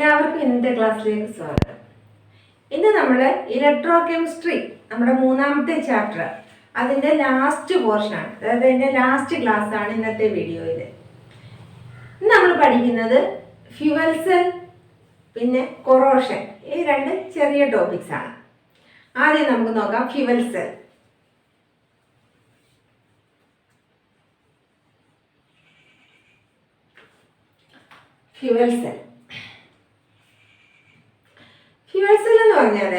എല്ലാവർക്കും ഇന്നത്തെ ക്ലാസ്സിലേക്ക് സ്വാഗതം. ഇന്ന് നമ്മൾ ഇലക്ട്രോ കെമിസ്ട്രി നമ്മുടെ മൂന്നാമത്തെ ചാപ്റ്റർ അതിൻ്റെ ലാസ്റ്റ് പോർഷനാണ്, അതായത് അതിൻ്റെ ലാസ്റ്റ് ക്ലാസ് ആണ് ഇന്നത്തെ വീഡിയോയിൽ. ഇന്ന് നമ്മൾ പഠിക്കുന്നത് ഫ്യൂവൽ സെൽ പിന്നെ കൊറോഷൻ, ഈ രണ്ട് ചെറിയ ടോപ്പിക്സ് ആണ്. ആദ്യം നമുക്ക് നോക്കാം ഫ്യൂവൽ സെൽ. ഫ്യൂവൽ സെൽ എന്ന് പറഞ്ഞാൽ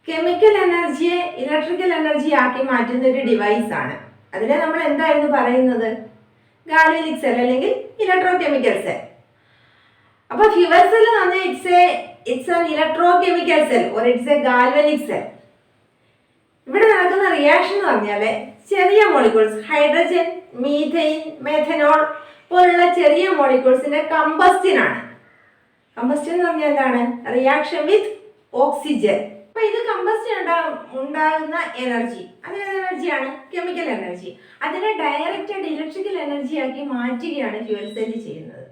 കെമിക്കൽ എനർജിയെ ഇലക്ട്രിക്കൽ എനർജി ആക്കി മാറ്റുന്ന ഒരു ഡിവൈസ് ആണ്. അതിനെ നമ്മൾ എന്തായിരുന്നു പറയുന്നത്? ഗാൽവാനിക് സെൽ അല്ലെങ്കിൽ ഇലക്ട്രോ കെമിക്കൽ സെൽ. അപ്പോൾ ഫ്യൂവൽ സെൽ എന്ന് പറഞ്ഞാൽ it's an electro chemical cell or it's A galvanic cell. ഇവിടെ നടക്കുന്ന റിയാക്ഷൻ എന്ന് പറഞ്ഞാൽ ചെറിയ മോളിക്യൂൾസ്, ഹൈഡ്രജൻ, മീഥെയ്ൻ, മെഥനോൾ പോലുള്ള ചെറിയ മോളിക്യൂൾസിന്റെ കമ്പസ്റ്റൻ ആണ്. കമ്പസ്റ്റൻ എന്ന് പറഞ്ഞാൽ എന്താണ്? Reaction with oxygen. അപ്പൊ ഇത് കമ്പസ്റ്റൻ ഉണ്ടാകുന്ന എനർജി, അതിന് എനർജിയാണ് കെമിക്കൽ എനർജി. അതിനെ ഡയറക്റ്റ് ഇലക്ട്രിക്കൽ എനർജി ആക്കി മാറ്റുകയാണ് ഫ്യൂവൽ സെൽ ചെയ്യുന്നത്.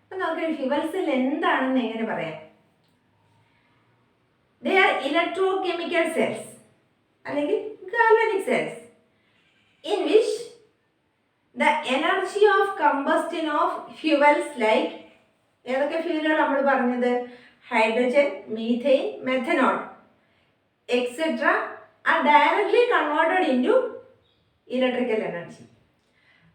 അപ്പൊ നമുക്ക് ഫ്യൂവൽ സെൽ എന്താണെന്ന് എങ്ങനെ പറയാം? They are electrochemical cells അല്ലെങ്കിൽ galvanic cells in which the energy of combustion of fuels like ഏതൊക്കെ ഫ്യൂവലുകൾ നമ്മൾ പറഞ്ഞത്? Hydrogen, methane, methanol etcetera are directly converted into electrical energy.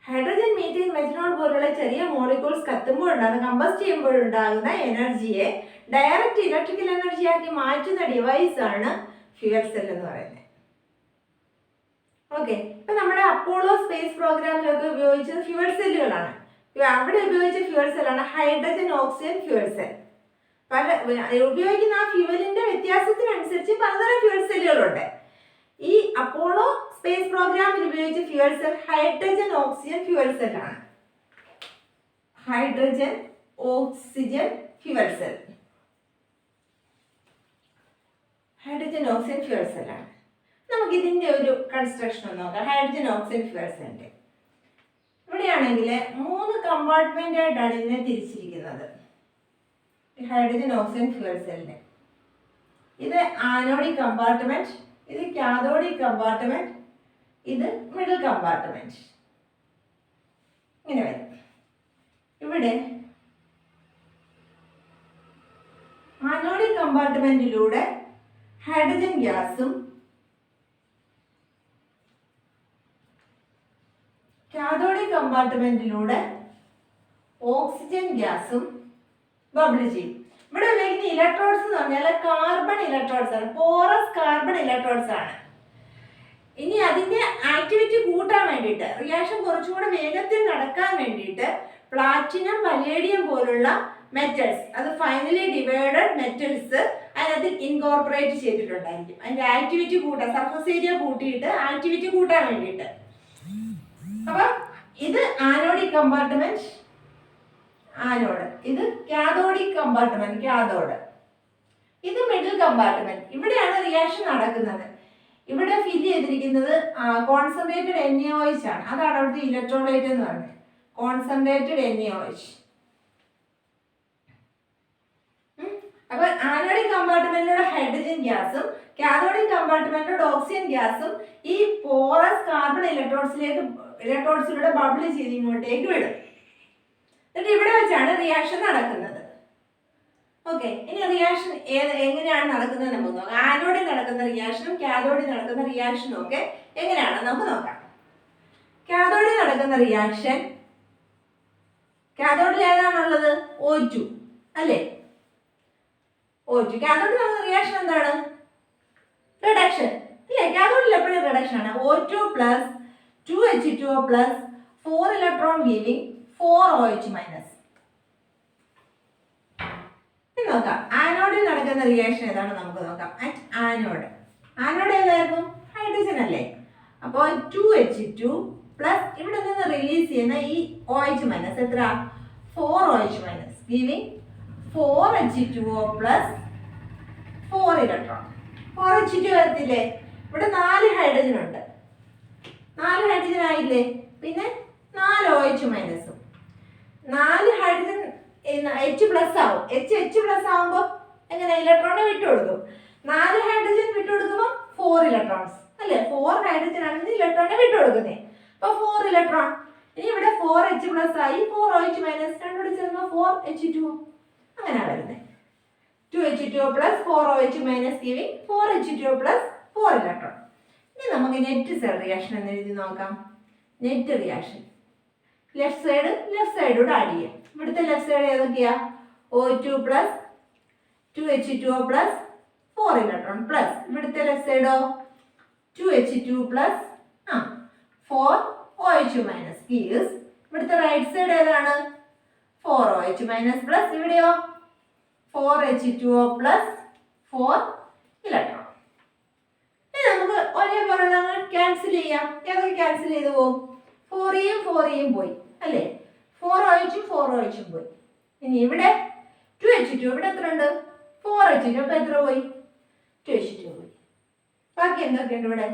Hydrogen, methane, methanol പോലുള്ള ചെറിയ മോളിക്യൂൾസ് കത്തുമ്പോഴുണ്ടാകുന്ന, കമ്പസ്റ്റ് ചെയ്യുമ്പോഴുണ്ടാകുന്ന എനർജിയെ ഡയറക്റ്റ് ഇലക്ട്രിക്കൽ എനർജി ആക്കി മാറ്റുന്ന ഡിവൈസാണ് ഫ്യൂവൽ സെൽ എന്ന് പറയുന്നത്. ഓക്കെ, ഇപ്പൊ നമ്മുടെ അപ്പോളോ സ്പേസ് പ്രോഗ്രാമിലൊക്കെ ഉപയോഗിച്ചത് ഫ്യൂവൽ സെല്ലുകളാണ്. അവിടെ ഉപയോഗിച്ച ഫ്യൂവൽ സെല്ലാണ് ഹൈഡ്രജൻ ഓക്സിജൻ ഫ്യൂവൽ സെൽ. പല ഉപയോഗിക്കുന്ന ആ ഫ്യൂവലിന്റെ വ്യത്യാസത്തിനനുസരിച്ച് പലതരം ഫ്യൂവൽ സെല്ലുകളുണ്ട്. ഈ അപ്പോളോ സ്പേസ് പ്രോഗ്രാമിൽ ഉപയോഗിച്ച fuel cell hydrogen oxygen fuel സെല്ലാണ്. Hydrogen oxygen fuel cell, hydrogen oxygen fuel സെല്ലാണ്. നമുക്ക് ഇതിന്റെ ഒരു കൺസ്ട്രക്ഷൻ നോക്കാം. ഹൈഡ്രജൻ ഓക്സിജൻ ഫ്യൂവൽ സെല്ലിന്റെ ഇവിടെയാണെങ്കിൽ 3 കമ്പാർട്ട്മെന്റ് ആയിട്ടാണ് ഇതിനെ തിരിച്ചിരിക്കുന്നത്. ഹൈഡ്രജൻ ഓക്സിജൻ ഫ്യൂവൽ സെല്ലിന് ഇത് ആനോഡിക് കമ്പാർട്ട്മെന്റ്, ഇത് കാഥോഡിക് കമ്പാർട്ട്മെന്റ്, ഇത് മിഡിൽ കമ്പാർട്ട്മെന്റ്. ഇങ്ങനെ വരും. ഇവിടെ ആനോഡിക് കമ്പാർട്ട്മെന്റിലൂടെ ഹൈഡ്രജൻ ഗ്യാസും കാഥോഡിക് കമ്പാർട്ട്മെന്റിലൂടെ ഓക്സിജൻ ഗ്യാസും ബബിൾ ചെയ്യും. ഇവിടെ ഉപയോഗിക്കുന്ന ഇലക്ട്രോഡ്സ് എന്ന് പറഞ്ഞാൽ കാർബൺ ഇലക്ട്രോഡ്സ് ആണ്, പോറസ് കാർബൺ ഇലക്ട്രോഡ്സ് ആണ്. ഇനി അതിന്റെ ആക്ടിവിറ്റി കൂട്ടാൻ വേണ്ടിയിട്ട്, റിയാക്ഷൻ കുറച്ചുകൂടെ വേഗത്തിൽ നടക്കാൻ വേണ്ടിയിട്ട് പ്ലാറ്റിനം, പലേഡിയം പോലുള്ള മെറ്റൽസ്, അത് ഫൈനലി ഡിവൈഡഡ് മെറ്റൽസ് അതിനകത്ത് ഇൻകോർപ്പറേറ്റ് ചെയ്തിട്ടുണ്ടായിരിക്കും. അതിന്റെ ആക്ടിവിറ്റി കൂട്ടാൻ, സർഫസ് ഏരിയ കൂട്ടിയിട്ട് ആക്ടിവിറ്റി കൂട്ടാൻ വേണ്ടിയിട്ട്. അപ്പൊ ഇത് ആനോഡിക് കമ്പാർട്ട്മെന്റ്, ആനോഡ്. ഇത് കാഥോഡിക് കമ്പാർട്ട്മെന്റ്, കാഥോഡ്. ഇത് മിഡിൽ കമ്പാർട്ട്മെന്റ്. ഇവിടെയാണ് റിയാക്ഷൻ നടക്കുന്നത്. ഇവിടെ ഫില്ല് ചെയ്തിരിക്കുന്നത് കോൺസെൻട്രേറ്റഡ് NaOH ആണ്. അതാണ് അവിടുത്തെ ഇലക്ട്രോലൈറ്റ് എന്ന് പറയുന്നത്, കോൺസെൻട്രേറ്റഡ് NaOH. അപ്പൊ ആനോഡിക് കമ്പാർട്ട്മെന്റിലൂടെ ഹൈഡ്രജൻ ഗ്യാസും കാഥോഡിക് കമ്പാർട്ട്മെന്റിലൂടെ ഓക്സിജൻ ഗ്യാസും ഈ പോറസ് കാർബൺ ഇലക്ട്രോഡ്സിലൂടെ ബബിൾ ചെയ്ത് ഇങ്ങോട്ടേക്ക് വിടും. എന്നിട്ട് ഇവിടെ വെച്ചാണ് റിയാക്ഷൻ നടക്കുന്നത്. ഓക്കെ, ഇനി റിയാക്ഷൻ എങ്ങനെയാണ് നടക്കുന്നത് നമുക്ക് നോക്കാം. ആനോഡിൽ നടക്കുന്ന റിയാക്ഷനും കാഥോഡിൽ നടക്കുന്ന റിയാക്ഷനും ഒക്കെ എങ്ങനെയാണെന്ന് നമുക്ക് നോക്കാം. കാഥോഡിൽ നടക്കുന്ന റിയാക്ഷൻ, കാഥോഡിൽ ഏതാണുള്ളത്? O2 അല്ലേ? O2. കാഥോഡിൽ നടക്കുന്ന റിയാക്ഷൻ എന്താണ്? റിഡക്ഷൻ അല്ലേ? കാഥോഡിൽ എപ്പോഴും റിഡക്ഷൻ ആണ്. O2 plus 2H2O plus 4 electron giving 4 OH minus. നോക്കാം ആനോഡിൽ നടക്കുന്ന റിയാക്ഷൻ ഏതാണ് നമുക്ക് നോക്കാം. ആനോഡ് ഏതായിരുന്നു? ഹൈഡ്രജൻ അല്ലേ? അപ്പോൾ 2H2 പ്ലസ് ഇവിടെ നിന്ന് റിലീസ് ചെയ്യുന്ന ഈ OH മൈനസ് എത്ര? 4 OH minus giving 4H2O plus 4 electron. 4H2 വരത്തില്ലേ? ഇവിടെ 4 ഹൈഡ്രജൻ ഉണ്ട്. 4 ഹൈഡ്രജൻ ആയില്ലേ? പിന്നെ 4 OH മൈനസും. 4 ഹൈഡ്രജൻ എച്ച് പ്ലസ് ആവും. എച്ച് പ്ലസ് ആവുമ്പോൾ എങ്ങനെ ഇലക്ട്രോണെ വിട്ടുകൊടുക്കും. 4 ഹൈഡ്രജൻ വിട്ടുകൊടുക്കുമ്പോൾ 4 ഇലക്ട്രോൺസ് അല്ലേ. 4 ഹൈഡ്രജൻ ആണ് ഇലക്ട്രോണെ വിട്ടുകൊടുക്കുന്നത്. അപ്പോൾ 4 ഇലക്ട്രോൺ. ഇനി ഇവിടെ 4H പ്ലസ് ആയി 4OH മൈനസ് രണ്ടോട് ചേർന്ന് 4H2 അങ്ങനെ വരുന്നത്. 2H2O plus 4OH minus giving 4H2O plus 4 electron. ഇനി നമുക്ക് നെറ്റ് സെൽ റിയാക്ഷൻ എന്ന് എഴുതി നോക്കാം. നെറ്റ് റിയാക്ഷൻ ലെഫ്റ്റ് സൈഡോട് ആഡ് ചെയ്യാം. ഇവിടുത്തെ ലെഫ്റ്റ് സൈഡ് ഏതൊക്കെയാ? O2 plus 2H2O plus 4 electron plus ഇവിടുത്തെ ലെഫ്റ്റ് സൈഡോ 2H2 plus 4OH minus gives ഇവിടുത്തെ റൈറ്റ് സൈഡ് ഏതാണ്? 4OH മൈനസ് പ്ലസ് ഇവിടെയോ 4H2O പ്ലസ് 4 ഇലക്ട്രോൺ. ഇനി നമുക്ക് ഒരേപോലെ ക്യാൻസൽ ചെയ്യാം. ഏതൊക്കെ ക്യാൻസൽ ചെയ്തു പോകും? 4യും 4യും പോയി അല്ലേ. 4OHും 4OHും പോയി. ഇനി ഇവിടെ 2H2 ഇവിടെ എത്ര ഉണ്ട്? 4H2 അപ്പോൾ എത്ര പോയി? 2H2 പോയി. ബാക്കി എന്തൊക്കെയുണ്ട് ഇവിടെ?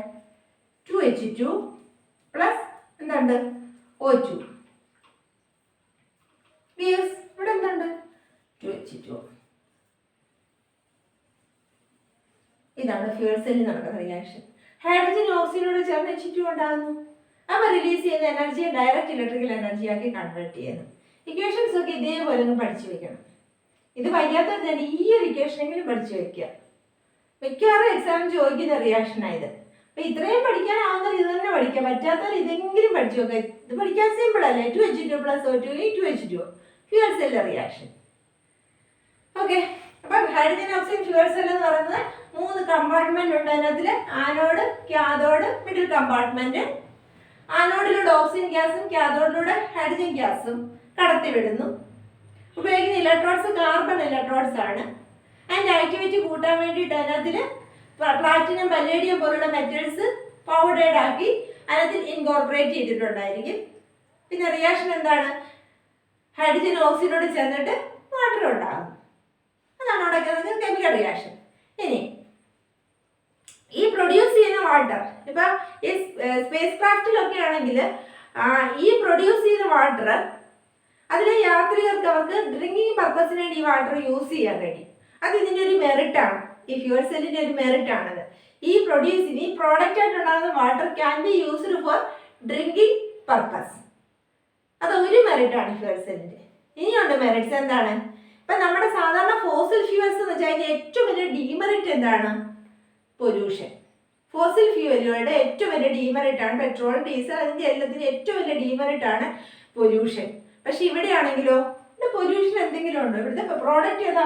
2H2 പ്ലസ് എന്തുണ്ട്? O2 ഗീവ്സ് ഇവിടെ എന്തുണ്ട്? 2H2. ഇതാണ് ഫ്യൂവൽ സെല്ലിൽ നടക്കുന്ന റിയാക്ഷൻ. ഹൈഡ്രജൻ ഓക്സിജനോട് ചേർന്ന് H2 ഉണ്ടാകുന്നു. അവ റിലീസ് ചെയ്യുന്ന എനർജിയെ ഡയറക്റ്റ് ഇലക്ട്രിക്കൽ എനർജി ആക്കി കൺവേർട്ട് ചെയ്യുന്നു. ഇക്വേഷൻസ് ഒക്കെ ഇതേപോലെ ഒന്ന് പഠിച്ചു വെക്കണം. ഇത് വയ്യാത്തവർ തന്നെ ഈ ഒരു ഇക്വേഷനെങ്കിലും പഠിച്ചു വെക്കുക. മിക്കവാറും എക്സാം ചോദിക്കുന്ന റിയാക്ഷനായത്. അപ്പം ഇത്രയും പഠിക്കാനാവുന്നത് ഇത് തന്നെ പഠിക്കാം. പറ്റാത്തവർ ഇതെങ്കിലും പഠിച്ചു വെക്കുക. ഇത് പഠിക്കാൻ സിമ്പിൾ അല്ലേ. 2H2 plus O2 2H2 fuel cell reaction. Okay. അപ്പം ഹൈഡ്രജൻ ഓക്സിജൻ ഫ്യൂവൽ സെൽ എന്ന് പറയുന്നത് 3 കമ്പാർട്ട്മെന്റ് ഉണ്ട്. അതിനകത്തിൽ ആനോഡ്, കാഥോഡ്, മിഡിൽ കമ്പാർട്ട്മെന്റ്. ആനോഡിലൂടെ ഓക്സിജൻ ഗ്യാസും കാഥോഡിലൂടെ ഹൈഡ്രജൻ ഗ്യാസും കടത്തിവിടുന്നു. ഉപയോഗിക്കുന്ന ഇലക്ട്രോഡ്സ് കാർബൺ ഇലക്ട്രോഡ്സ് ആണ്. അതിൻ്റെ ആക്ടിവിറ്റി കൂട്ടാൻ വേണ്ടിയിട്ട് അതിനകത്തിൽ പ്ലാറ്റിനം, പലേഡിയം പോലുള്ള മെറ്റൽസ് പൗഡേർഡ് ആക്കി അതിനകത്തിൽ ഇൻകോർപ്പറേറ്റ് ചെയ്തിട്ടുണ്ടായിരിക്കും. പിന്നെ റിയാക്ഷൻ എന്താണ്? ഹൈഡ്രജൻ ഓക്സിജനോട് ചേർന്നിട്ട് വാട്ടർ ഉണ്ടാകും. അതാണ് അവിടെ കെമിക്കൽ റിയാക്ഷൻ. ഇനി ഈ പ്രൊഡ്യൂസ് ചെയ്യുന്ന വാട്ടർ ഇപ്പം ഈ സ്പേസ് ക്രാഫ്റ്റിലൊക്കെ ആണെങ്കിൽ ഈ പ്രൊഡ്യൂസ് ചെയ്യുന്ന വാട്ടർ അതിലെ യാത്രികർക്ക് അവർക്ക് ഡ്രിങ്കിങ് പർപ്പസിന് വേണ്ടി ഈ വാട്ടർ യൂസ് ചെയ്യാൻ കഴിയും. അത് ഇതിൻ്റെ ഒരു മെറിറ്റാണ്. ഈ ഫ്യൂവൽ സെല്ലിൻ്റെ ഒരു മെറിറ്റാണത്. ഈ പ്രോഡക്റ്റ് ആയിട്ടുണ്ടാകുന്ന water can be used for drinking purpose. അത് ഒരു മെറിറ്റാണ് ഫ്യൂവൽ സെല്ലിൻ്റെ. ഇനിയുണ്ട് മെറിറ്റ്സ്. എന്താണ്? ഇപ്പം നമ്മുടെ സാധാരണ ഫോസിൽ ഫ്യൂവൽസ് എന്ന് വെച്ചാൽ അതിൻ്റെ ഏറ്റവും വലിയ ഡീമെറിറ്റ് എന്താണ്? പൊല്യൂഷൻ. ഫോസിൽ ഫ്യൂവലുകളുടെ ഏറ്റവും വലിയ ഡീമെറിറ്റ് ആണ് പെട്രോൾ, ഡീസൽ. അതിൻ്റെ എല്ലാത്തിൻ്റെ ഏറ്റവും വലിയ ഡീമെറിറ്റ് ആണ് പൊല്യൂഷൻ. പക്ഷെ ഇവിടെയാണെങ്കിലോ ഇവിടെ പൊല്യൂഷൻ എന്തെങ്കിലും ഉണ്ടോ? ഇവിടുത്തെ പ്രോഡക്റ്റ് ഏതാ?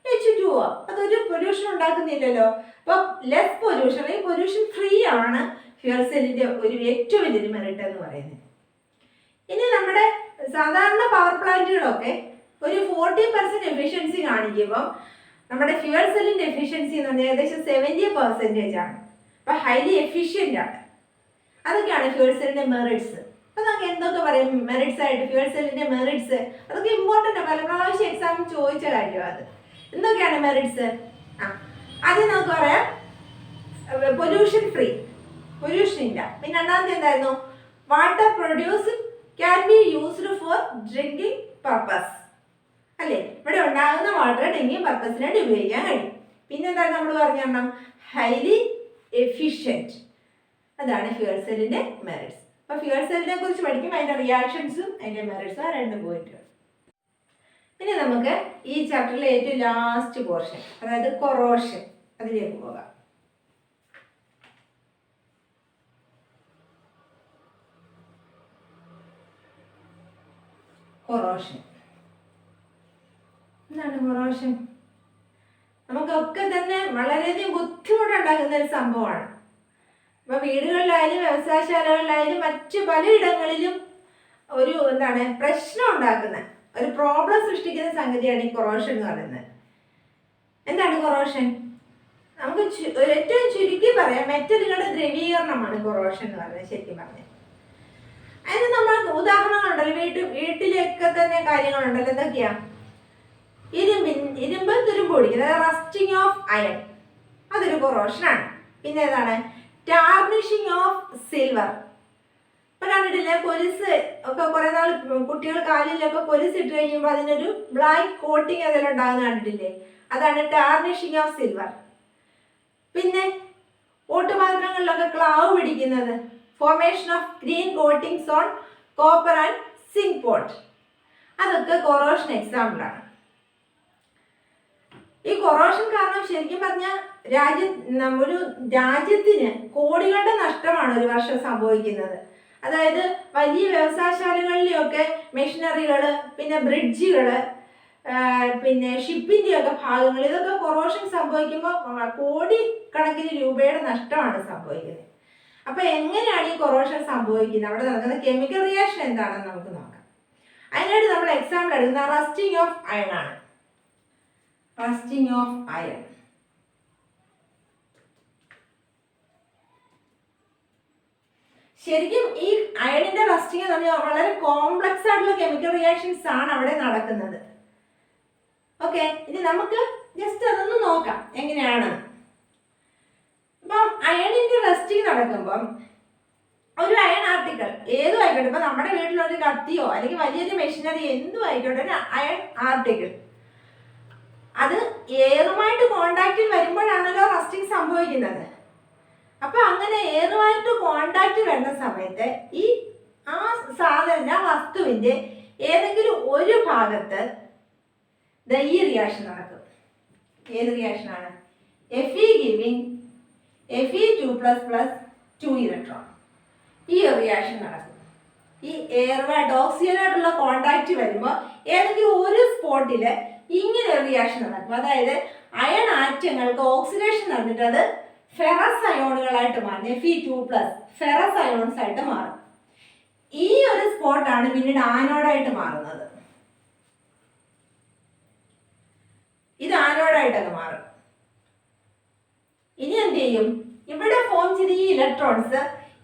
H2O. അതൊരു പൊല്യൂഷൻ ഉണ്ടാക്കുന്നില്ലല്ലോ. അപ്പം ലെസ് പൊല്യൂഷൻ, ഈ പൊല്യൂഷൻ ഫ്രീ ആണ് ഫ്യൂവൽ സെല്ലിൻ്റെ ഒരു ഏറ്റവും വലിയൊരു മെറിറ്റ് എന്ന് പറയുന്നത്. ഇനി നമ്മുടെ സാധാരണ പവർ പ്ലാന്റുകളൊക്കെ ഒരു 40% എഫിഷ്യൻസി കാണിക്കുമ്പം നമ്മുടെ ഫ്യൂവൽ സെല്ലിൻ്റെ എഫിഷ്യൻസി എന്ന് പറഞ്ഞാൽ ഏകദേശം 70% ആണ്. അപ്പം ഹൈലി എഫിഷ്യൻ്റ് ആണ്. അതൊക്കെയാണ് ഫ്യൂവൽ സെല്ലിൻ്റെ മെറിറ്റ്സ്. അപ്പം നമുക്ക് എന്തൊക്കെ പറയും മെറിറ്റ്സ് ആയിട്ട്? ഫ്യൂവൽ സെല്ലിൻ്റെ മെറിറ്റ്സ് അതൊക്കെ ഇമ്പോർട്ടൻ്റ്. പല പ്രാവശ്യം എക്സാമിൽ ചോദിച്ച കാര്യമാണ് അത്. എന്തൊക്കെയാണ് മെറിറ്റ്സ്? ആദ്യം നമുക്ക് പറയാം പൊല്യൂഷൻ ഫ്രീ, പൊല്യൂഷൻ ഇല്ല. പിന്നെ രണ്ടാമത്തെ എന്തായിരുന്നു? Water produce can be used for drinking purpose അല്ലേ. ഇവിടെ ഉണ്ടാകുന്ന വാട്ടർ ഡ്രിങ്കിങ് പർപ്പസിന് വേണ്ടി ഉപയോഗിക്കാൻ കഴിയും. പിന്നെ എന്താണ് നമ്മൾ പറഞ്ഞാൽ ഹൈലി എഫിഷ്യൻറ്റ്. അതാണ് ഫ്യൂവൽ സെല്ലിൻ്റെ മെറിറ്റ്സ്. അപ്പോൾ ഫ്യൂവൽ സെല്ലിനെ കുറിച്ച് പഠിക്കുമ്പോൾ അതിൻ്റെ റിയാക്ഷൻസും അതിൻ്റെ മെറിറ്റ്സും ആ 2 പോയിന്റുകൾ. ഇനി നമുക്ക് ഈ ചാപ്റ്ററിലെ ഏറ്റവും ലാസ്റ്റ് പോർഷൻ, അതായത് കൊറോഷൻ, അതിലേക്ക് പോകാം. കൊറോഷൻ എന്താണ്? കൊറോഷൻ നമുക്കൊക്കെ തന്നെ വളരെയധികം ബുദ്ധിമുട്ടുണ്ടാക്കുന്ന ഒരു സംഭവമാണ്. ഇപ്പോൾ വീടുകളിലായാലും വ്യവസായശാലകളിലായാലും മറ്റ് പലയിടങ്ങളിലും ഒരു എന്താണ് പ്രശ്നം ഉണ്ടാക്കുന്ന ഒരു പ്രോബ്ലം സൃഷ്ടിക്കുന്ന സംഗതിയാണ് ഈ കൊറോഷൻ എന്ന് പറയുന്നത്. എന്താണ് കൊറോഷൻ? നമുക്ക് ഏറ്റവും ചുരുക്കി പറയാം, മെറ്റലുകളുടെ ദ്രവീകരണമാണ് കൊറോഷൻ എന്ന് പറയുന്നത് ശരിക്കും പറഞ്ഞാൽ. അതിന് നമ്മൾ ഉദാഹരണങ്ങളുണ്ടല്ലോ, വീട്ടിലൊക്കെ തന്നെ കാര്യങ്ങളുണ്ടല്ലോ. എന്തൊക്കെയാ? ഇരുമ്പ് തുരുമ്പ് പിടിക്കുന്നത്, അതായത് റസ്റ്റിംഗ് ഓഫ് അയൺ, അതൊരു കൊറോഷനാണ്. പിന്നെ ഏതാണ്? ടാർണിഷിങ് ഓഫ് സിൽവർ. ഇപ്പൊ കണ്ടിട്ടില്ലേ കൊലുസ് ഒക്കെ കുറെ നാൾ കുട്ടികൾ കാലിലൊക്കെ കൊലുസ് ഇട്ട് കഴിയുമ്പോൾ അതിനൊരു ബ്ലാക്ക് കോട്ടിങ് അതിലുണ്ടാകുന്ന കണ്ടിട്ടില്ലേ? അതാണ് ടാർണിഷിങ് ഓഫ് സിൽവർ. പിന്നെ ഓട്ടുപാത്രങ്ങളിലൊക്കെ ക്ലാവ് പിടിക്കുന്നത്, formation of green coatings on copper and zinc pot, അതൊക്കെ കൊറോഷൻ എക്സാമ്പിളാണ്. ഈ കൊറോഷൻ കാരണം ശരിക്കും പറഞ്ഞാൽ ഒരു രാജ്യത്തിന് കോടികളുടെ നഷ്ടമാണ് ഒരു വർഷം സംഭവിക്കുന്നത്. അതായത് വലിയ വ്യവസായശാലകളിലെയൊക്കെ മെഷീനറികൾ, പിന്നെ ബ്രിഡ്ജുകൾ, പിന്നെ ഷിപ്പിൻ്റെയൊക്കെ ഭാഗങ്ങൾ, ഇതൊക്കെ കൊറോഷൻ സംഭവിക്കുമ്പോൾ കോടിക്കണക്കിന് രൂപയുടെ നഷ്ടമാണ് സംഭവിക്കുന്നത്. അപ്പോൾ എങ്ങനെയാണ് ഈ കൊറോഷൻ സംഭവിക്കുന്നത്, അവിടെ നടക്കുന്ന കെമിക്കൽ റിയാക്ഷൻ എന്താണെന്ന് നമുക്ക് നോക്കാം. അതിനായിട്ട് നമ്മൾ എക്സാമ്പിൾ എടുക്കുന്ന റസ്റ്റിംഗ് ഓഫ് അയൺ ആണ്. Rusting of iron. ശരിക്കും ഈ അയണിന്റെ റസ്റ്റിംഗ് എന്ന് പറഞ്ഞാൽ വളരെ കോംപ്ലക്സ് ആയിട്ടുള്ള കെമിക്കൽ റിയാക്ഷൻസ് ആണ് അവിടെ നടക്കുന്നത്. ഓക്കെ, ഇനി നമുക്ക് ജസ്റ്റ് അതൊന്ന് നോക്കാം എങ്ങനെയാണ്. ഇപ്പം അയണിന്റെ റസ്റ്റിംഗ് നടക്കുമ്പം ഒരു അയൺ ആർട്ടിക്കിൾ ഏതും ആയിക്കോട്ടെ, ഇപ്പൊ നമ്മുടെ വീട്ടിലൊരു കത്തിയോ അല്ലെങ്കിൽ വലിയൊരു മെഷീനറി എന്തും ആയിക്കോട്ടെ, ഒരു അയൺ ആർട്ടിക്കിൾ അത് എയറുമായിട്ട് കോണ്ടാക്റ്റിൽ വരുമ്പോഴാണല്ലോ റസ്റ്റിംഗ് സംഭവിക്കുന്നത്. അപ്പൊ അങ്ങനെ എയറുമായിട്ട് കോണ്ടാക്റ്റ് വരുന്ന സമയത്ത് ആ വസ്തുവിന്റെ ഏതെങ്കിലും ഒരു ഭാഗത്ത് ഈ റിയാക്ഷൻ നടക്കും. ഏത് റിയാക്ഷനാണ്? Fe giving Fe2++ 2 electron. ഈ റിയാക്ഷൻ നടക്കും. ഈ എയറുമായിട്ട് ഓക്സിജനായിട്ടുള്ള കോണ്ടാക്റ്റ് വരുമ്പോൾ ഏതെങ്കിലും ഒരു സ്പോട്ടില് ഇങ്ങനെ ഒരു റിയാക്ഷൻ നടക്കും. അതായത് അയൺ ആറ്റങ്ങൾക്ക് ഓക്സിഡേഷൻ നടന്നിട്ട് അത് ഫെറസ് അയോണുകളായിട്ട് മാറും. Fe2+ ഫെറസ് അയോൺസ് ആയിട്ട് മാറും. ഈ ഒരു സ്പോട്ടാണ് പിന്നീട് ആനോഡായിട്ട് മാറുന്നത്. ഇത് ആനോഡായിട്ടൊക്കെ മാറും. ഇനി എന്ത് ചെയ്യും? ഇവിടെ ഫോം ചെയ്ത ഈ ഇലക്ട്രോൺസ്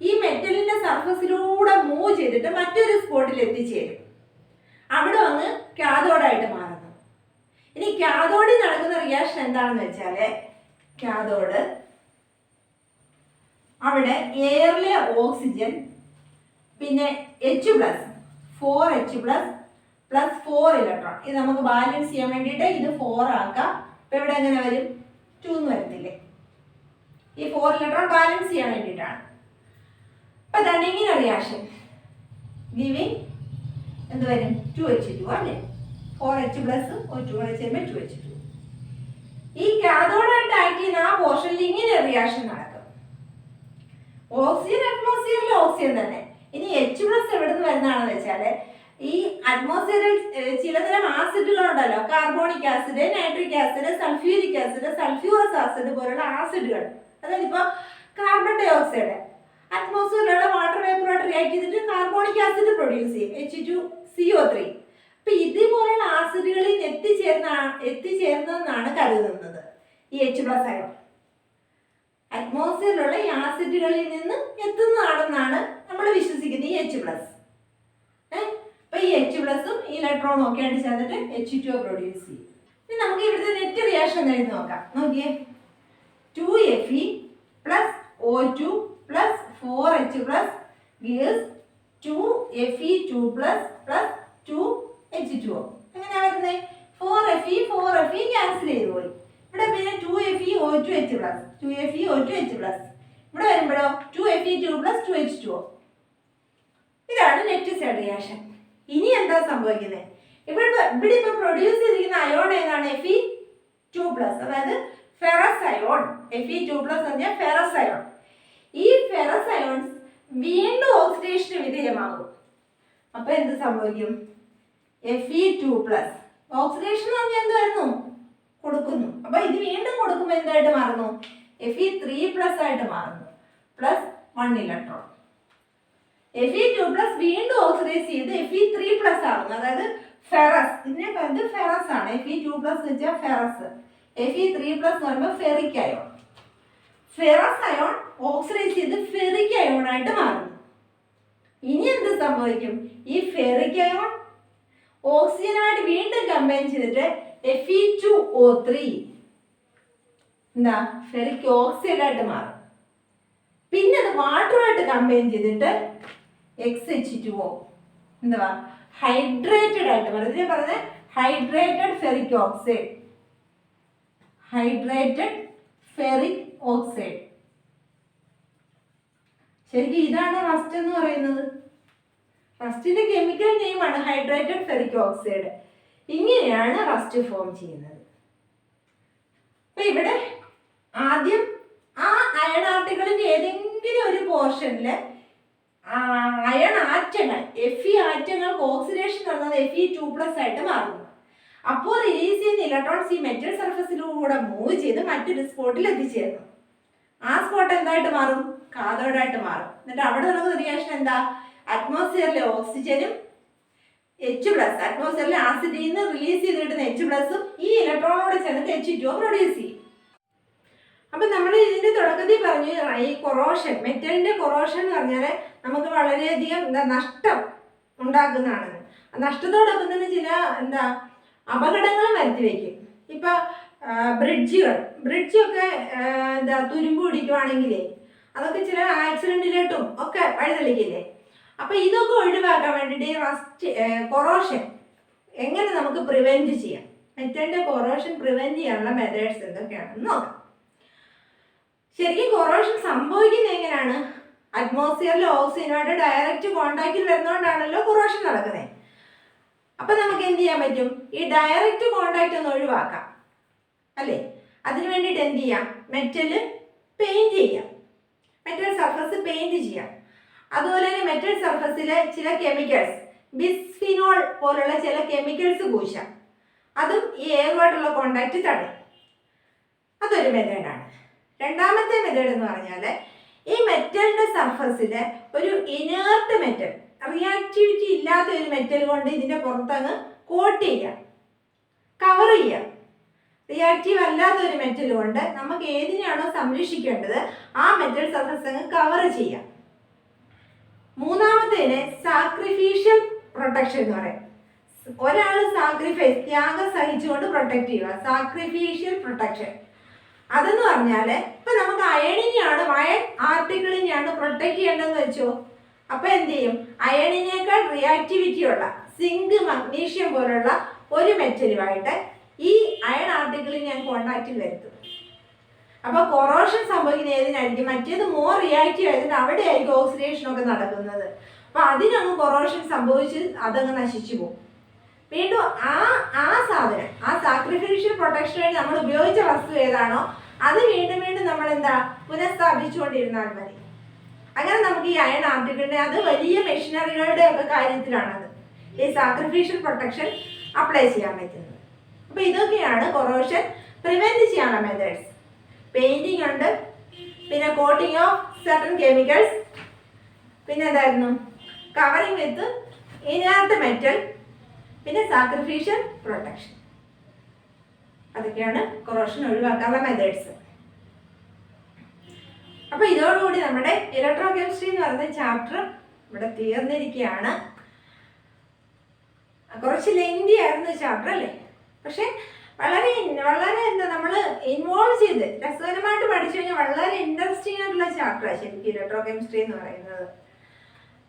ഈ മെറ്റലിന്റെ സർഫസിലൂടെ മൂവ് ചെയ്തിട്ട് മറ്റൊരു സ്പോട്ടിൽ എത്തിച്ചേരും. അവിടെ വന്ന് കാഥോഡായിട്ട് മാറുന്നു. ഇനി കാഥോഡിൽ നടക്കുന്ന റിയാക്ഷൻ എന്താണെന്ന് വെച്ചാല്, കാഥോഡ് അവിടെ എയറിലെ ഓക്സിജൻ പിന്നെ H+4H++4 ഇലക്ട്രോൺ, ഇത് നമുക്ക് ബാലൻസ് ചെയ്യാൻ വേണ്ടിയിട്ട് ഇത് 4 ആക്കാം. ഇപ്പൊ ഇവിടെ എങ്ങനെ വരും? 2 എന്ന് വരത്തില്ലേ? ഈ 4 ഇലക്ട്രോൺ ബാലൻസ് ചെയ്യാൻ വേണ്ടിയിട്ടാണ്. അപ്പൊ തന്നെ ഇങ്ങനെ റിയാക്ഷൻ ഗിവിങ് എന്ത് വരും? 2H2 അല്ലേ? 4H+ O2 കൂടെ ചേരുമ്പോൾ 2H2. ഈ കാഥോഡായിട്ട് ആക്ട് ചെയ്യുന്ന ആ പോർഷനിൽ ഇങ്ങനെ റിയാക്ഷൻ നടക്കും. ഓക്സിജൻ അറ്റ്മോസ്ഫിയറിൽ ഓക്സിജൻ തന്നെ. ഇനി H+ എവിടെ നിന്ന് വരുന്നതാണെന്ന് വെച്ചാല്, ഈ അറ്റ്മോസ്ഫിയറിൽ ചിലതരം ആസിഡുകൾ ഉണ്ടല്ലോ, carbonic acid, nitric acid, sulphuric acid, sulphurous acid പോലുള്ള ആസിഡുകൾ. അതായത് ഇപ്പോൾ കാർബൺ ഡൈ ഓക്സൈഡ് അറ്റ്മോസ്ഫിയറിലുള്ള വാട്ടർ വേപ്പറുമായിട്ട് റിയാക്ട് ചെയ്തിട്ട് കാർബോണിക് ആസിഡ് പ്രൊഡ്യൂസ് ചെയ്യും, H2CO3. അപ്പൊ ഇതുപോലുള്ള ആസിഡുകളിൽ എത്തിച്ചേർന്നതെന്നാണ് കരുതുന്നത് ഈ H+ അയോൺ. അറ്റ്മോസ്ഫിയറിലുള്ള ഈ ആസിഡുകളിൽ നിന്ന് എത്തുന്നതാണെന്നാണ് നമ്മൾ വിശ്വസിക്കുന്നത് ഈ H+. അപ്പൊ ഈ H+ഉം ഈ ഇലക്ട്രോണും ഒക്കെ ആയിട്ട് ചേർന്നിട്ട് H2 പ്രൊഡ്യൂസ് ചെയ്യും. ഇനി നമുക്ക് ഇവിടുത്തെ നെറ്റ് റിയാക്ഷൻ എന്തായാലും നോക്കാം. നോക്കിയേ, 2Fe + O2 + 4H+ gives 2Fe2+ + 2H2O. എങ്ങനെയാ വരുന്നത്? 4Fe ക്യാൻസൽ ചെയ്തു പോയി. ഇവിടെ പിന്നെ 2FeO2H+, 2FeO2H+. ഇവിടെ വരുമ്പോഴോ 2Fe2 + 2H2O. ഇതാണ് നെറ്റ് സൈഡ് റിയാക്ഷൻ. ഇനി എന്താ സംഭവിക്കുന്നത്? ഇവിടെ ഇപ്പൊ പ്രൊഡ്യൂസ് ചെയ്തിരിക്കുന്ന അയോൺ ഏതാണ്? Fe2+, അതായത് ഫെറസ് അയോൺ. Fe2+ പറഞ്ഞാൽ ഫെറസ് അയോൺ. ഈ ഫെറസ് അയോൺസ് വീണ്ടും ഓക്സിഡേഷന് വിധേയമാകും. അപ്പൊ എന്ത് സംഭവിക്കും? Fe2+. ഓക്സിഡേഷൻ പറഞ്ഞാൽ എന്തായിരുന്നു? കൊടുക്കുന്നു. അപ്പൊ ഇത് വീണ്ടും കൊടുക്കുമ്പോൾ എന്തായിട്ട് മാറുന്നു? Fe3+ ആയിട്ട് മാറുന്നു, +1 ഇലക്ട്രോൺ. Fe2+ വീണ്ടും ഓക്സിഡൈസ് ചെയ്ത് Fe3+ ആകുന്നു, അതായത് ഫെറസ്. ഇതിനെ പറയുന്നത് ഫെറസ് ആണ്. Fe2+ എന്ന് വെച്ചാൽ ഫെറസ്. Fe3+ എന്ന് പറയുമ്പോൾ ferric ion. Ferrous ion oxidise ചെയ്ത് ഫെറിക് അയോൺ ആയിട്ട് മാറുന്നു. ഇനി എന്ത് സംഭവിക്കും? ഈ ഫെറിക് അയോൺ ഓക്സിജനുമായിട്ട് വീണ്ടും കമ്പൈൻ ചെയ്തിട്ട് Fe2O3 എന്താ? ഫെറിക് ഓക്സൈഡ് ആയിട്ട് മാറും. പിന്നെ അത് വാട്ടറുമായിട്ട് കമ്പൈൻ ചെയ്തിട്ട് XH2O എന്തുവാ ഹൈഡ്രേറ്റഡ് ആയിട്ട് വെറുതെ പറഞ്ഞ hydrated ferric oxide. Hydrated ferric oxide. ശരിക്കും ഇതാണ് റസ്റ്റ് എന്ന് പറയുന്നത്. റസ്റ്റിന്റെ കെമിക്കൽ നെയിമാണ് ഹൈഡ്രേറ്റഡ് ഫെറിക് ഓക്സൈഡ്. ഇങ്ങനെയാണ് റസ്റ്റ് ഫോം ചെയ്യുന്നത്. അപ്പൊ ഇവിടെ ആദ്യം ആ അയൺ ആർട്ടിക്കിളിന്റെ ഏതെങ്കിലും ഒരു പോർഷനിൽ അയൺ ആറ്റങ്ങൾ Fe ആറ്റങ്ങൾക്ക് ഓക്സിഡേഷൻ നടന്നത് Fe2+ ആയിട്ട് മാറുന്നു. അപ്പോൾ റിലീസ് ചെയ്യുന്ന ഇലക്ട്രോൺസ് ഈ മെറ്റൽ സർഫസിലൂടെ മൂവ് ചെയ്ത് മറ്റൊരു സ്പോട്ടിൽ എത്തിച്ചേരുന്നു. ആ സ്പോട്ട് എന്തായിട്ട് മാറും? കാഥോഡായിട്ട് മാറും. എന്നിട്ട് അവിടെ നടക്കുന്ന റിയാക്ഷൻ എന്താ? അറ്റ്മോസ്ഫിയറിലെ ഓക്സിജനും H+, അറ്റ്മോസ്ഫിയറിലെ ആസിഡിൽ നിന്ന് റിലീസ് ചെയ്ത് കിട്ടുന്ന H+ഉം ഈ ഇലക്ട്രോണോട് ചേർന്നിട്ട് H2O പ്രൊഡ്യൂസ് ചെയ്യും. അപ്പൊ നമ്മൾ ഇതിന്റെ തുടക്കത്തിൽ പറഞ്ഞു ഈ കൊറോഷൻ, മെറ്റലിന്റെ കൊറോഷൻ എന്ന് പറഞ്ഞാൽ നമുക്ക് വളരെയധികം നഷ്ടം ഉണ്ടാക്കുന്നതാണെന്ന്. നഷ്ടത്തോടൊപ്പം തന്നെ ചില അപകടങ്ങൾ വരുത്തി വയ്ക്കും. ഇപ്പൊ ബ്രിഡ്ജൊക്കെ തുരുമ്പ് പിടിക്കുവാണെങ്കിലേ അതൊക്കെ ചില ആക്സിഡന്റിലോട്ടും ഒക്കെ വഴിതെളിക്കില്ലേ. അപ്പൊ ഇതൊക്കെ ഒഴിവാക്കാൻ വേണ്ടിയിട്ട് ഈ കൊറോഷൻ എങ്ങനെ നമുക്ക് പ്രിവെന്റ് ചെയ്യാം, മെറ്റലിന്റെ കൊറോഷൻ പ്രിവെന്റ് ചെയ്യാനുള്ള മെത്തേഡ്സ് എന്തൊക്കെയാണെന്ന് നോക്കാം. ശരിക്കും കൊറോഷൻ സംഭവിക്കുന്നത് എങ്ങനെയാണ്? അറ്റ്മോസ്ഫിയറിലെ ഓക്സിജനുമായിട്ട് ഡയറക്റ്റ് കോണ്ടാക്റ്റിൽ വരുന്നതുകൊണ്ടാണല്ലോ കൊറോഷൻ നടക്കുന്നത്. അപ്പൊ നമുക്ക് എന്ത് ചെയ്യാൻ പറ്റും? ഈ ഡയറക്റ്റ് കോണ്ടാക്റ്റ് ഒന്ന് ഒഴിവാക്കാം അല്ലേ? അതിന് വേണ്ടിയിട്ട് എന്ത് ചെയ്യാം? മെറ്റല് പെയിന്റ് ചെയ്യാം, മെറ്റൽ സർഫസ് പെയിന്റ് ചെയ്യാം. അതുപോലെ തന്നെ മെറ്റൽ സർഫസിലെ ചില കെമിക്കൽസ്, ബിസ്ഫിനോൾ പോലുള്ള ചില കെമിക്കൽസ് പൂശാം. അതും ഈ എയറുമായിട്ടുള്ള കോണ്ടാക്റ്റ് തടയും. അതൊരു മെത്തേഡാണ്. രണ്ടാമത്തെ മെത്തേഡ് എന്ന് പറഞ്ഞാൽ ഈ മെറ്റലിന്റെ സർഫസിൽ ഒരു ഇനേർട്ട് മെറ്റൽ, റിയാക്ടിവിറ്റി ഇല്ലാത്ത ഒരു മെറ്റൽ കൊണ്ട് ഇതിന്റെ പുറത്തങ്ങ് കോട്ട് ചെയ്യാം, കവർ ചെയ്യാം. റിയാക്റ്റീവ് അല്ലാത്ത ഒരു മെറ്റൽ കൊണ്ട് നമുക്ക് ഏതിനാണോ സംരക്ഷിക്കേണ്ടത് ആ മെറ്റൽ സർഫസ് അങ്ങ് കവർ ചെയ്യാം. മൂന്നാമത്തേന് സാക്രിഫീഷ്യൽ പ്രൊട്ടക്ഷൻ എന്ന് പറയും. ഒരാൾ സാക്രിഫൈസ്, ത്യാഗം സഹിച്ചുകൊണ്ട് പ്രൊട്ടക്ട് ചെയ്യുക, സാക്രിഫീഷ്യൽ പ്രൊട്ടക്ഷൻ. അതെന്ന് പറഞ്ഞാൽ ഇപ്പൊ നമുക്ക് അയണിനെയാണ്, അയൺ ആർട്ടിക്കിളിനെയാണ് പ്രൊട്ടക്ട് ചെയ്യേണ്ടതെന്ന് വെച്ചോ. അപ്പൊ എന്ത് ചെയ്യും? അയണിനേക്കാൾ റിയാക്ടിവിറ്റി ഉള്ള സിങ്ക്, മഗ്നീഷ്യം പോലുള്ള ഒരു മെറ്റലുമായിട്ട് ഈ അയൺ ആർട്ടിക്കിളിനെ ഞാൻ കോണ്ടാക്റ്റിൽ വരുത്തും. അപ്പൊ കൊറോഷൻ സംഭവിക്കുന്ന ഏതിനായിരിക്കും? മറ്റേത് മോർ റിയാക്റ്റീവ് ആയതുകൊണ്ട് അവിടെ ആയിരിക്കും ഓക്സിഡേഷൻ ഒക്കെ നടക്കുന്നത്. അപ്പൊ അതിനങ്ങ് കൊറോഷൻ സംഭവിച്ച് അതങ്ങ് നശിച്ചു പോകും. വീണ്ടും ആ സാധനം, ആ സാക്രിഫിഷ്യൽ പ്രൊട്ടക്ഷന് വേണ്ടി നമ്മൾ ഉപയോഗിച്ച വസ്തു ഏതാണോ അത് വീണ്ടും വീണ്ടും നമ്മൾ പുനഃസ്ഥാപിച്ചുകൊണ്ടിരുന്നാൽ മതി. അങ്ങനെ നമുക്ക് ഈ അയൺ ആർട്ടിക്കിളിനെ, അത് വലിയ മെഷീനറികളുടെ ഒക്കെ കാര്യത്തിലാണത് ഈ സാക്രിഫിഷ്യൽ പ്രൊട്ടക്ഷൻ അപ്ലൈ ചെയ്യാൻ പറ്റുന്നത്. അപ്പൊ ഇതൊക്കെയാണ് കൊറോഷൻ പ്രിവെന്റ് ചെയ്യാനുള്ള മെത്തേഡ്സ്. പെയിന്റിംഗ് ഉണ്ട്, പിന്നെ കോട്ടിംഗ് ഓഫ് സർട്ടൻ കെമിക്കൽസ്, പിന്നെ എന്തായിരുന്നു കവറിംഗ് വിത്ത് ഇനേർട്ട് മെറ്റൽ, പിന്നെ സാക്രിഫിഷ്യൽ പ്രൊട്ടക്ഷൻ. അതൊക്കെയാണ് കൊറോഷൻ ഒഴിവാക്കാനുള്ള മെത്തേഡ്സ്. അപ്പൊ ഇതോടുകൂടി നമ്മുടെ ഇലക്ട്രോ കെമിസ്ട്രി എന്ന് പറയുന്ന ചാപ്റ്റർ ഇവിടെ തീർന്നിരിക്കുകയാണ്. കുറച്ച് ലെങ്തി ആയിരുന്നു ചാപ്റ്റർ അല്ലേ? പക്ഷെ വളരെ നമ്മൾ ഇൻവോൾവ് ചെയ്ത് രസകരമായിട്ട് പഠിച്ചു കഴിഞ്ഞാൽ വളരെ ഇൻട്രസ്റ്റിംഗ് ആയിട്ടുള്ള ചാപ്റ്ററാണ് ശരിക്കും ഇലക്ട്രോ കെമിസ്ട്രി എന്ന് പറയുന്നത്.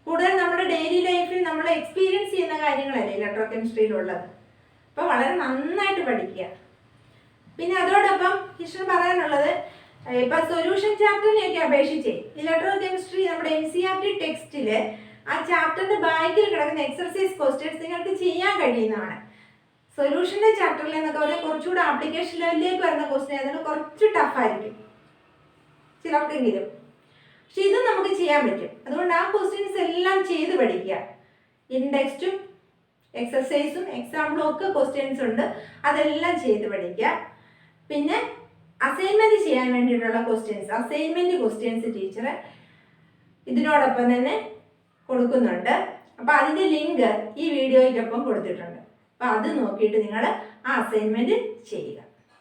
കൂടുതൽ നമ്മുടെ ഡെയിലി ലൈഫിൽ നമ്മൾ എക്സ്പീരിയൻസ് ചെയ്യുന്ന കാര്യങ്ങളല്ലേ ഇലക്ട്രോ കെമിസ്ട്രിയിലുള്ളത്. അപ്പോൾ വളരെ നന്നായിട്ട് പഠിക്കുക. പിന്നെ അതോടൊപ്പം ടീച്ചർ പറയാനുള്ളത്, ഇപ്പം സൊല്യൂഷൻ ചാപ്റ്ററിനെയൊക്കെ അപേക്ഷിച്ച് ഇലക്ട്രോ കെമിസ്ട്രി നമ്മുടെ NCERT ടെക്സ്റ്റിൽ ആ ചാപ്റ്ററിന്റെ ബാക്കിൽ കിടക്കുന്ന എക്സർസൈസ് ക്വസ്റ്റ്യൻസ് നിങ്ങൾക്ക് ചെയ്യാൻ കഴിയുന്നതാണ്. സൊല്യൂഷൻ്റെ ചാപ്റ്ററിൽ എന്നൊക്കെ പറഞ്ഞാൽ കുറച്ചുകൂടെ ആപ്ലിക്കേഷൻ ലെവലിലേക്ക് വരുന്ന ക്വസ്റ്റ്യൻ ആയതുകൊണ്ട് കുറച്ച് ടഫായിരിക്കും ചിലർക്കെങ്കിലും. പക്ഷെ ഇത് നമുക്ക് ചെയ്യാൻ പറ്റും. അതുകൊണ്ട് ആ ക്വസ്റ്റ്യൻസ് എല്ലാം ചെയ്ത് പഠിക്കുക. ഇൻഡെക്സ്റ്റും എക്സസൈസും എക്സാമ്പിളും ഒക്കെ ക്വസ്റ്റ്യൻസ് ഉണ്ട്, അതെല്ലാം ചെയ്ത് പഠിക്കുക. പിന്നെ അസൈൻമെൻറ്റ് ചെയ്യാൻ വേണ്ടിയിട്ടുള്ള അസൈൻമെൻറ്റ് ക്വസ്റ്റ്യൻസ് ടീച്ചർ ഇതിനോടൊപ്പം തന്നെ കൊടുക്കുന്നുണ്ട്. അപ്പോൾ അതിൻ്റെ ലിങ്ക് ഈ വീഡിയോയ്ക്കൊപ്പം കൊടുത്തിട്ടുണ്ട്. അപ്പോൾ അത് നോക്കിയിട്ട് നിങ്ങൾ ആ അസൈൻമെൻറ്റ് ചെയ്യുക.